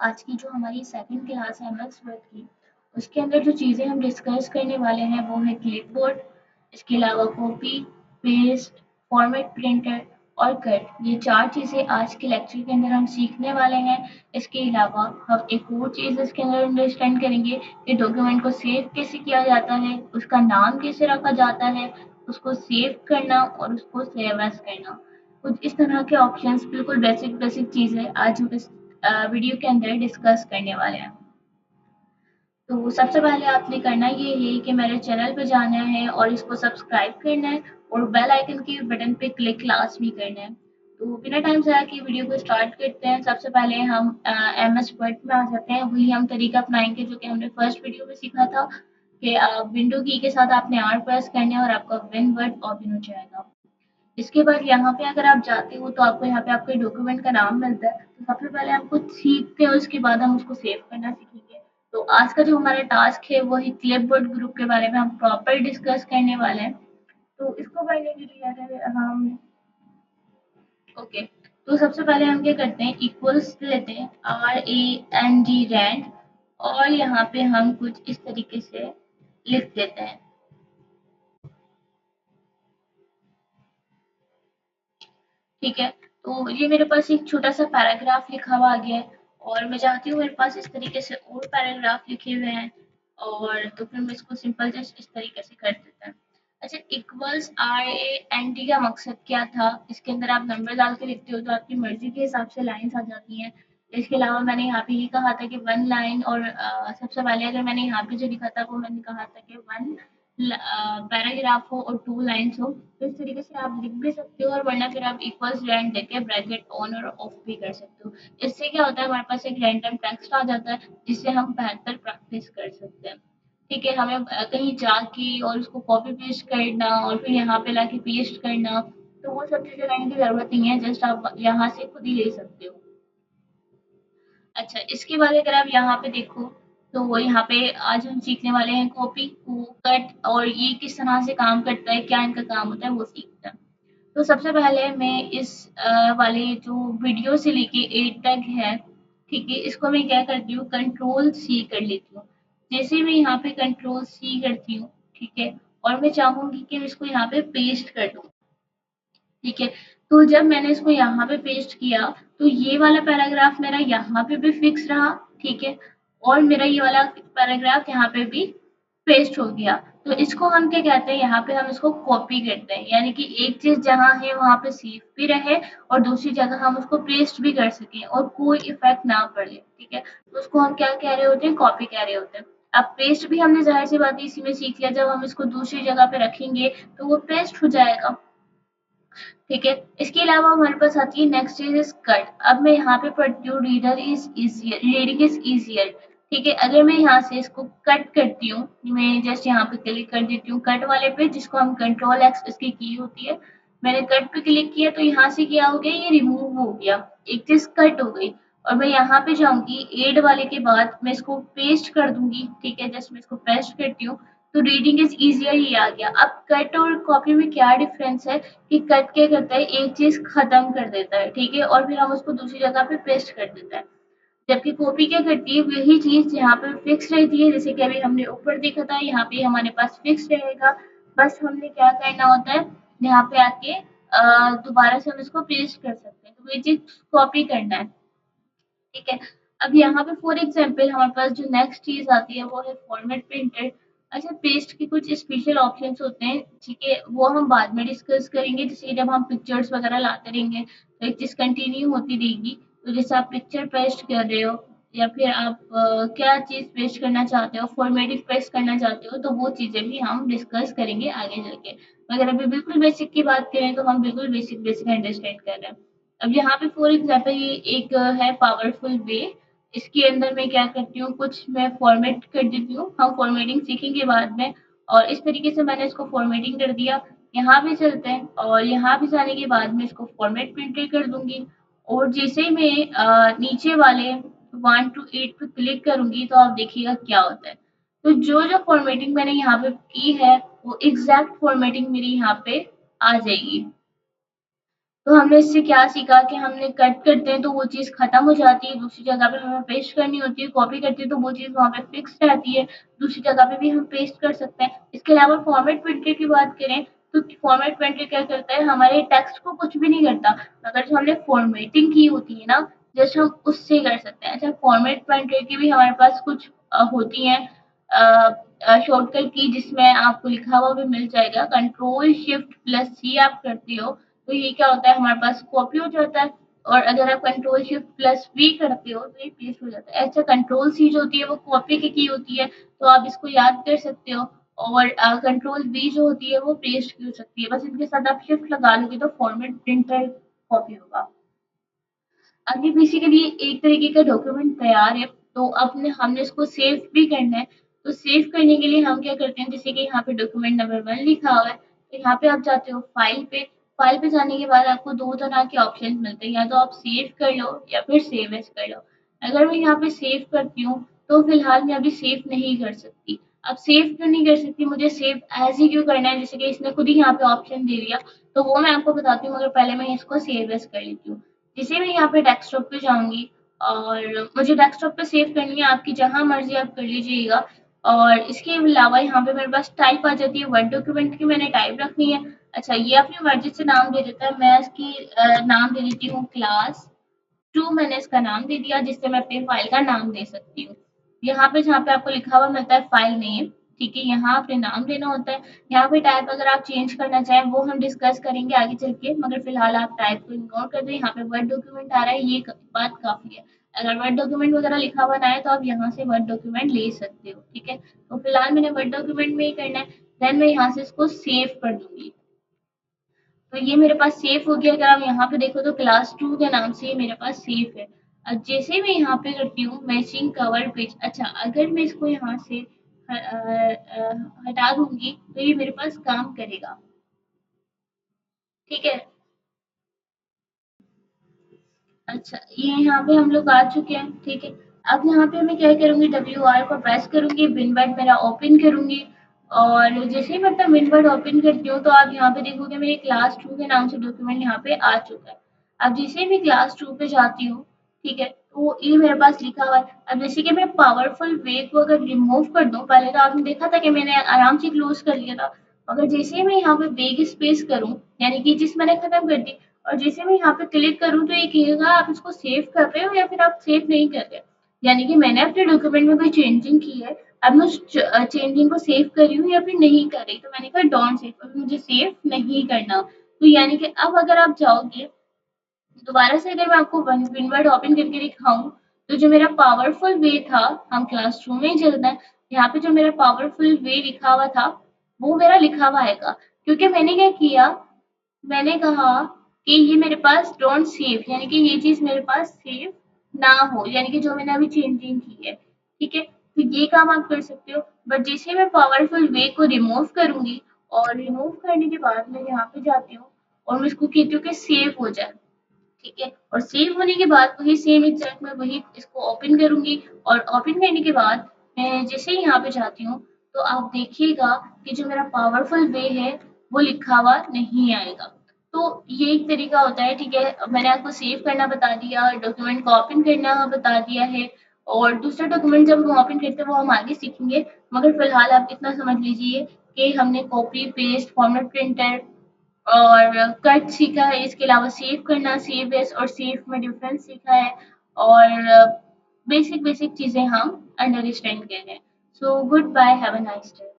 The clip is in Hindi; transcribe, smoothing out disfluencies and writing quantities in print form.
आज की जो हमारी सेकंड क्लास है एमएस वर्ड की, उसके अंदर जो चीज़ें हम डिस्कस करने वाले हैं वो है क्लिपबोर्ड, इसके अलावा कॉपी, पेस्ट, फॉर्मेट प्रिंटर और कट। ये चार चीज़ें आज के लेक्चर के अंदर हम सीखने वाले हैं। इसके अलावा हम एक और चीज़ इसके अंदर अंडरस्टैंड करेंगे कि डॉक्यूमेंट को सेव कैसे किया जाता है, उसका नाम कैसे रखा जाता है, उसको सेव करना और उसको सेव एज करना। कुछ इस तरह के ऑप्शंस, बिल्कुल बेसिक बेसिक चीज़ें आज हम इस वीडियो के अंदर डिस्कस करने वाले हैं। तो सबसे पहले आपने करना ये है कि मेरे चैनल पे जाना है और इसको सब्सक्राइब करना है और बेल आइकन के बटन पे क्लिक लाजमी करना है। तो बिना टाइम ज़ाया किए वीडियो को स्टार्ट करते हैं। सबसे पहले हम एमएस वर्ड में आ जाते हैं। वही हम तरीका अपनाएंगे जो कि हमने फर्स्ट वीडियो में सीखा था कि विंडो की के साथ आपने आर प्रेस करना है और आपका विन वर्ड ओपन हो जाएगा। इसके बाद यहाँ पे अगर आप जाते हो तो आपको यहाँ पे आपके डॉक्यूमेंट का नाम मिलता है। तो सबसे पहले हम कुछ सीखते हैं, उसके बाद हम उसको सेव करना सीखेंगे। तो आज का जो हमारा टास्क है वो है क्लिपबोर्ड ग्रुप के बारे में हम प्रॉपर डिस्कस करने वाले हैं। तो इसको करने के लिए अगर हम ओके, तो सबसे पहले हम क्या करते हैं, इक्वल्स लेते हैं RAND रैंड और यहाँ पे हम कुछ इस तरीके से लिख देते हैं। ठीक है, तो ये मेरे पास एक छोटा सा पैराग्राफ लिखा हुआ आ गया है और मैं चाहती हूँ मेरे पास इस तरीके से और पैराग्राफ लिखे हुए हैं और तो फिर मैं इसको सिंपल जस्ट इस तरीके से कर देते हैं। अच्छा, इक्वल्स RAND का मकसद क्या था? इसके अंदर आप नंबर डाल के लिखते हो तो आपकी मर्जी के हिसाब से लाइंस आ जाती हैं। इसके अलावा मैंने यहाँ पे ये कहा था कि वन लाइन और सबसे पहले अगर मैंने यहाँ पे जो लिखा था वो मैंने कहा था कि वन पैराग्राफ हो और टू लाइन्स हो। तो इस तरीके से आप लिख भी सकते हो और वरना फिर आप इक्वल्स रैंड देके ब्रैकेट ऑन और ऑफ भी कर सकते हो। इससे क्या होता है, हमारे पास एक रैंडम टेक्स्ट आ जाता है जिससे हम बेहतर प्रैक्टिस कर सकते हैं। ठीक है, हमें कहीं जाके और उसको कॉपी पेस्ट करना और फिर यहाँ पे लाके पेस्ट करना, तो वो सब चीजें करने की जरूरत नहीं है, जस्ट आप यहाँ से खुद ही ले सकते हो। अच्छा, इसके बाद अगर आप यहाँ पे देखो तो वो यहाँ पे आज हम सीखने वाले हैं कॉपी को कट और ये किस तरह से काम करता है, क्या इनका काम होता है वो सीखते हैं। तो सबसे पहले मैं इस वाले जो वीडियो से लेके 8 तक है, ठीक है, इसको मैं क्या करती हूँ, कंट्रोल सी कर लेती हूँ। जैसे मैं यहाँ पे कंट्रोल सी करती हूँ, ठीक है, और मैं चाहूंगी कि मैं इसको यहाँ पे पेस्ट कर दूँ। ठीक है, तो जब मैंने इसको यहाँ पे पेस्ट किया तो ये वाला पैराग्राफ मेरा यहाँ पे भी फिक्स रहा। ठीक है, और मेरा ये वाला पैराग्राफ यहाँ पे भी पेस्ट हो गया। तो इसको हम क्या कहते हैं, यहाँ पे हम इसको कॉपी करते हैं, यानी कि एक चीज जहाँ है वहां पे सेव भी रहे और दूसरी जगह हम उसको पेस्ट भी कर सकें और कोई इफेक्ट ना पड़े। ठीक है, तो उसको हम क्या कह रहे होते हैं, कॉपी कह रहे होते हैं। अब पेस्ट भी हमने जाहिर सी बात है इसी में सीख लिया, जब हम इसको दूसरी जगह पे रखेंगे तो वो पेस्ट हो जाएगा। ठीक है, इसके अलावा हमारे पास आती है नेक्स्ट चीज इज कट। अब मैं यहाँ पे पढ़ती हूँ reader is easier, reading is easier. ठीक है, अगर मैं यहाँ से इसको कट करती हूँ, मैं जस्ट यहाँ पे क्लिक कर देती हूँ कट वाले पे, जिसको हम कंट्रोल एक्स इसकी की होती है। मैंने कट पे क्लिक किया तो यहाँ से क्या हो गया, ये रिमूव हो गया, एक चीज कट हो गई। और मैं यहाँ पे जाऊंगी एड वाले के बाद मैं इसको पेस्ट कर दूंगी। ठीक है, जस्ट मैं इसको पेस्ट करती हूँ तो रीडिंग इज इजियर ही आ गया। अब कट और कॉपी में क्या डिफरेंस है कि कट क्या करता है, एक चीज खत्म कर देता है, ठीक है, और फिर हम उसको दूसरी जगह पे पेस्ट कर देता है। जबकि कॉपी क्या करती है, वही चीज यहाँ पे फिक्स रहती है, जैसे कि अभी हमने ऊपर देखा था यहाँ पे हमारे पास फिक्स रहेगा। बस हमने क्या करना होता है, यहाँ पे आके दोबारा से हम इसको पेस्ट कर सकते हैं, तो ये चीज कॉपी करना है। ठीक है, अब यहाँ पे फॉर एग्जाम्पल हमारे पास जो नेक्स्ट चीज आती है वो है फॉर्मेट प्रिंटेड। अच्छा, पेस्ट के कुछ स्पेशल ऑप्शंस होते हैं, ठीक है, वो हम बाद में डिस्कस करेंगे, जैसे जब हम पिक्चर्स वगैरह लाते रहेंगे तो एक चीज कंटिन्यू होती रहेगी। तो जैसे आप पिक्चर पेस्ट कर रहे हो या फिर आप क्या चीज पेस्ट करना चाहते हो, फॉर्मेटिव पेस्ट करना चाहते हो, तो वो चीजें भी हम डिस्कस करेंगे आगे चल के। मगर अभी बिल्कुल बेसिक की बात करें तो हम बिल्कुल बेसिक बेसिक अंडरस्टैंड कर रहे हैं। अब यहाँ पे फॉर एग्जाम्पल ये एक है पावरफुल वे। इसके अंदर मैं क्या करती हूँ, कुछ मैं फॉर्मेट कर देती हूँ, हम फॉर्मेटिंग सीखेंगे बाद में। और इस तरीके से मैंने इसको फॉर्मेटिंग कर दिया। यहाँ भी चलते हैं और यहाँ भी जाने के बाद में इसको फॉर्मेट प्रिंटेड कर दूंगी। और जैसे ही मैं नीचे वाले 1 to 8 पे क्लिक करूंगी तो आप देखिएगा क्या होता है। तो जो जो फॉर्मेटिंग मैंने यहाँ पे की है वो एग्जैक्ट फॉर्मेटिंग मेरी यहाँ पे आ जाएगी। तो हमने इससे क्या सीखा कि हमने कट करते हैं तो वो चीज़ खत्म हो जाती है, दूसरी जगह पे हमें पेस्ट करनी होती है, कॉपी करते हैं तो वो चीज़ वहाँ पे फिक्स रहती है, दूसरी जगह पे भी हम पेस्ट कर सकते हैं। इसके अलावा फॉर्मेट प्रिंटर की बात करें तो फॉर्मेट प्रिंटर क्या करता है, हमारे टेक्स्ट को कुछ भी नहीं करता, मगर जो हमने फॉर्मेटिंग की होती है ना, जस्ट हम उससे कर सकते हैं। अच्छा, फॉर्मेट प्रिंटर की भी हमारे पास कुछ होती हैं शॉर्टकट की, जिसमें आपको लिखा हुआ भी मिल जाएगा, कंट्रोल शिफ्ट प्लस सी आप करते हो तो ये क्या होता है, हमारे पास कॉपी हो जाता है। और अगर आप कंट्रोल शिफ्ट प्लस वी करते हो तो ये पेस्ट हो जाता है। ऐसा कंट्रोल सी जो होती है वो कॉपी की होती है, तो आप इसको याद कर सकते हो। और कंट्रोल वी जो होती है वो पेस्ट की हो सकती है, बस इनके साथ आप शिफ्ट लगा लोगे तो फॉर्मेट प्रिंटर कॉपी होगा। अब ये बेसिकली एक तरीके का डॉक्यूमेंट तैयार है, तो अपने हमने इसको सेव भी करना है। तो सेव करने के लिए हम क्या करते हैं, जैसे कि यहाँ पे डॉक्यूमेंट नंबर 1 लिखा हुआ है, तो यहाँ पे आप जाते हो फाइल पे। फाइल पे जाने के बाद आपको 2 तरह के ऑप्शंस मिलते हैं, या तो आप सेव कर लो या फिर सेव एज़ कर लो। अगर मैं यहाँ पे सेव करती हूँ, तो फिलहाल मैं अभी सेव नहीं कर सकती। अब सेव क्यों नहीं कर सकती, मुझे सेव एज़ ही क्यों करना है, जैसे कि इसने खुद ही यहाँ पे ऑप्शन दे दिया, तो वो मैं आपको बताती हूँ, मगर पहले मैं इसको सेव एज़ कर लेती हूँ। जैसे मैं यहाँ पे डेस्कटॉप पे जाऊँगी और मुझे डेस्कटॉप पे सेव करनी है, आपकी जहाँ मर्ज़ी आप कर लीजिएगा। और इसके अलावा यहाँ पे मेरे पास टाइप आ जाती है, वर्ड डॉक्यूमेंट की मैंने टाइप रखनी है। अच्छा, ये अपनी मर्ज़ी से नाम दे देता है, मैं इसकी नाम दे देती हूँ क्लास 2, मैंने इसका नाम दे दिया, जिससे मैं अपनी फ़ाइल का नाम दे सकती हूँ। यहाँ पे जहाँ पे आपको लिखा हुआ मिलता है फ़ाइल नेम, ठीक है, यहाँ अपने नाम देना होता है। यहाँ पे टाइप अगर आप चेंज करना चाहें वो हम डिस्कस करेंगे आगे चल के, मगर फ़िलहाल आप टाइप को इग्नोर कर दें। यहाँ पे वर्ड डॉक्यूमेंट आ रहा है, ये बात काफ़ी है। अगर वर्ड डॉक्यूमेंट वगैरह लिखा हुआ ना है तो आप यहाँ से वर्ड डॉक्यूमेंट ले सकते हो, ठीक है। तो फिलहाल मैंने वर्ड डॉक्यूमेंट में ही करना है, देन मैं यहाँ से इसको सेव कर दूंगी। तो ये मेरे पास सेव हो गया। अगर आप यहाँ पे देखो तो क्लास 2 के नाम से ये मेरे पास सेव है। अब जैसे मैं यहाँ पे करती हूँ मैचिंग कवर पेज, अच्छा अगर मैं इसको यहाँ से हटा दूंगी तो ये मेरे पास काम करेगा, ठीक है। अच्छा, ये यहाँ पे हम लोग आ चुके हैं, ठीक है। अब यहाँ पे मैं क्या करूँगी, WR को प्रेस करूँगी, विनवर्ड मेरा ओपन करूँगी। और जैसे ही मैं अपना विनवर्ड ओपन करती हूँ तो आप यहाँ पे देखोगे मेरे क्लास 2 के नाम से डॉक्यूमेंट यहाँ पे आ चुका है। अब जैसे ही मैं क्लास 2 पे जाती हूँ, ठीक है, तो ये मेरे पास लिखा हुआ है। अब जैसे कि मैं पावरफुल वे को अगर रिमूव कर दूँ, पहले तो आपने देखा था कि मैंने आराम से क्लोज कर लिया था, मगर जैसे ही मैं यहाँ पे वेग स्पेस करूँ, यानी कि चीज़ मैंने खत्म कर दी, और जैसे मैं यहाँ पे क्लिक करूँ तो ये कहेगा आप इसको सेव कर रहे हो या फिर आप सेव नहीं कर रहे। यानी कि मैंने अपने डॉक्यूमेंट में कोई चेंजिंग की है, अब मैं उस चेंजिंग को सेव कर रही हूँ या फिर नहीं कर रही, तो मैंने कहा डोंट सेव, अभी मुझे सेव नहीं करना। तो यानी कि अब अगर आप जाओगे दोबारा से, अगर मैं आपको विनवर्ड ओपन करके दिखाऊं, तो जो मेरा पावरफुल वे था, हम क्लास 2 में ही चलते हैं, यहाँ पे जो मेरा पावरफुल वे लिखा हुआ था वो मेरा लिखा हुआ आएगा, क्योंकि मैंने क्या किया, मैंने कहा कि ये मेरे पास डोंट सेव, यानी कि ये चीज मेरे पास सेव ना हो, यानी कि जो मैंने अभी चेंजिंग की है, ठीक है। तो ये काम आप कर सकते हो। बट जैसे मैं पावरफुल वे को रिमूव करूंगी, और रिमूव करने के बाद मैं यहाँ पे जाती हूँ और मैं इसको कहती हूँ कि सेव हो जाए, ठीक है। और सेव होने के बाद वही सेम एग्जैक्ट मैं वही इसको ओपन करूंगी, और ओपन करने के बाद मैं जैसे ही यहाँ पे जाती हूँ तो आप देखिएगा कि जो मेरा पावरफुल वे है वो लिखा हुआ नहीं आएगा। तो ये एक तरीका होता है, ठीक है। मैंने आपको सेव करना बता दिया, डॉक्यूमेंट को ओपन करना बता दिया है, और दूसरा डॉक्यूमेंट जब हम ओपन करते हैं वो हम आगे सीखेंगे, मगर फिलहाल आप इतना समझ लीजिए कि हमने कॉपी पेस्ट फॉर्मेट प्रिंटर और कट सीखा है, इसके अलावा सेव करना, सेव एज़ और सेव में डिफरेंस सीखा है, और बेसिक बेसिक चीज़ें हम अंडरस्टैंड कर रहे हैं। So goodbye, have a nice day.